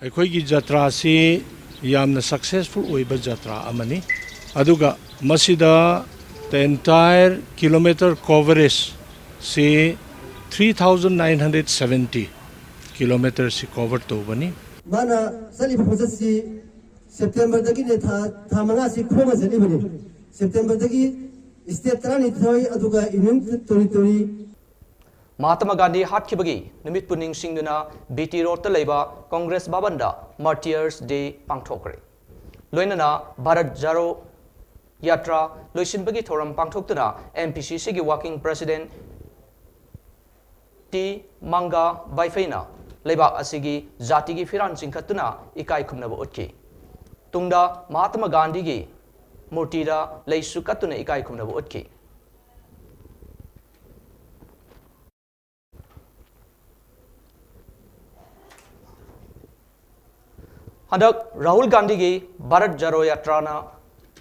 ꯑꯩꯈꯣꯏꯒꯤ ꯖꯇ꯭ꯔꯥꯁꯤ ꯌꯥꯝꯅ ꯁꯛꯁꯦꯁꯐꯨꯜ ꯑꯣꯏꯕ ꯖꯇ꯭ꯔꯥ ꯑꯃꯅꯤ ꯑꯗꯨꯒ ꯃꯁꯤꯗ the entire kilometer coverage see 3970 kilometers see cover ꯇꯧꯕꯅꯤ mana saliba process September dagi ne tha manga si khoma salibani September dagi state trani thoi aduga union territory Mahatma Gandhi Hatkhibagi Numit Ningsingduna BT Road ta Leiba Congress Bhavan da Matyrs Day Pangthokhre Loinana Bharat Jaro Yatra Loisinbagi Thoram Pangthoktuna MPCC gi working president T Manga Baifeina Leiba asigi Jati gi Firan Singkhatuna ikai khumnaba utki Tungda Mahatma Gandhi gi Murtida Leisukatuna ikai khumnaba utki Hadak Rahul Gandhi gi Bharat Jaro Yatrana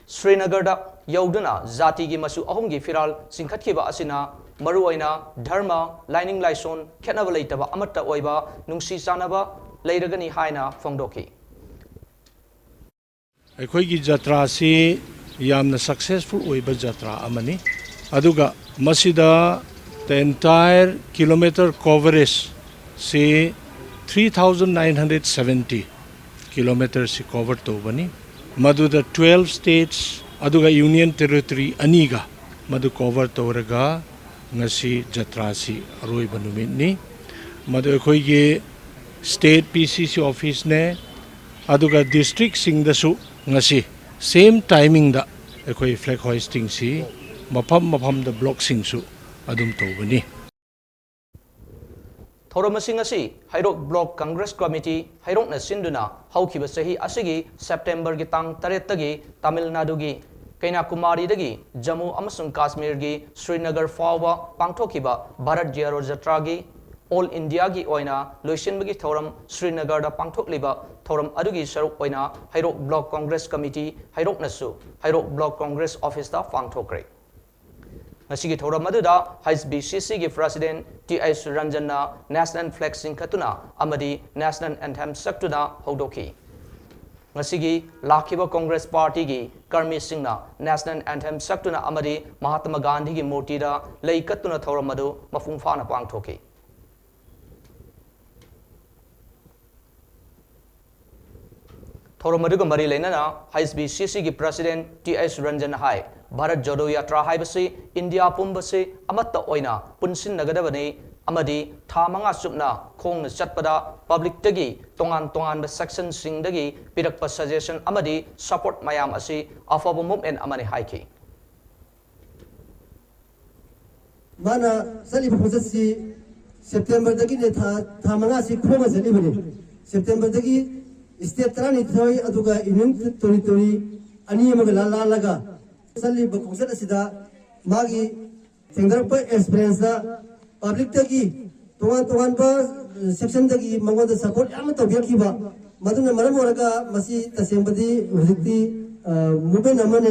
Srinagar da Yauduna Jati gi Masu Ahum gi Firal Singkhatkiba asina Maruaina Dharma Lining Laison Khetnaba Leitaba Amatta Oiba Nungsi Sanaba Leiragani Haina Fongdoki ꯑꯩꯈꯣꯏꯒꯤ ꯖꯇ꯭ꯔꯥꯁꯤ ꯌꯥꯝꯅ successful ꯑꯣꯏꯕ ꯖꯇ꯭ꯔꯥ ꯑꯃꯅꯤ ꯑꯗꯨꯒ ꯃꯁꯤꯗ the entire kilometer coverage see 3970 kilometers see cover ꯇꯧꯕꯅꯤ ꯃꯗꯨꯗ 12 states ꯑꯗꯨꯒ union territory ꯑꯅꯤꯒ ꯃꯗꯨ cover ꯇꯧꯔꯒ ngasi jatrasi aroiba numitni madu akhoi state PCC office ne aduga district singdasu ngasi same timing da akhoi flag hoisting si mafam da block singsu adum tobani Thoramasing asi Hairok Block Congress Committee Hairok na sinduna haukiba sahi asigi September gi tang 8 tagi Tamil Nadu gi Kanyakumari dagi Jammu amasung Kashmir gi Srinagar fawba pangthokiba Bharat Jaro Jatra gi All India gi oina loisinbagi thoram Srinagar da pangthokliba thoram adugi saruk oina Hairok Block Congress Committee Hairok nasu Hairok Block Congress Office da Pangthokhre Nasigi thoram aduda HBCC gi President T.S. Ranjana National Flag Singkhatuna amadi National Anthem saktuna haudoki Ngasigi Lakhiba Congress Party gi Karmi Singna National Anthem saktuna amadi Mahatma Gandhi gi murti da leikatuna thoramadu mafungfana pangthoki Thoramadu ga mari leinana HBCC gi President T.S. Ranjana hai Bharat Jodo Yatra haibasi India pumbasi amatta oina punsin nagadabani amadi thamanga supna khongna chatpada public tagi tongan ba section sing dagi pirakpa suggestion amadi support mayam asi afaba movement amani haiki mana saliba process September dagi ne tha manga si khoma salibani September dagi state trani thoi aduga union territory ani amaga laga saliba process asida magi thengdarpa experience da public tagi tongan ba section tagi mangoda support am tawbiakiba maduna maram oraga masi tasembadi hujikti movement amane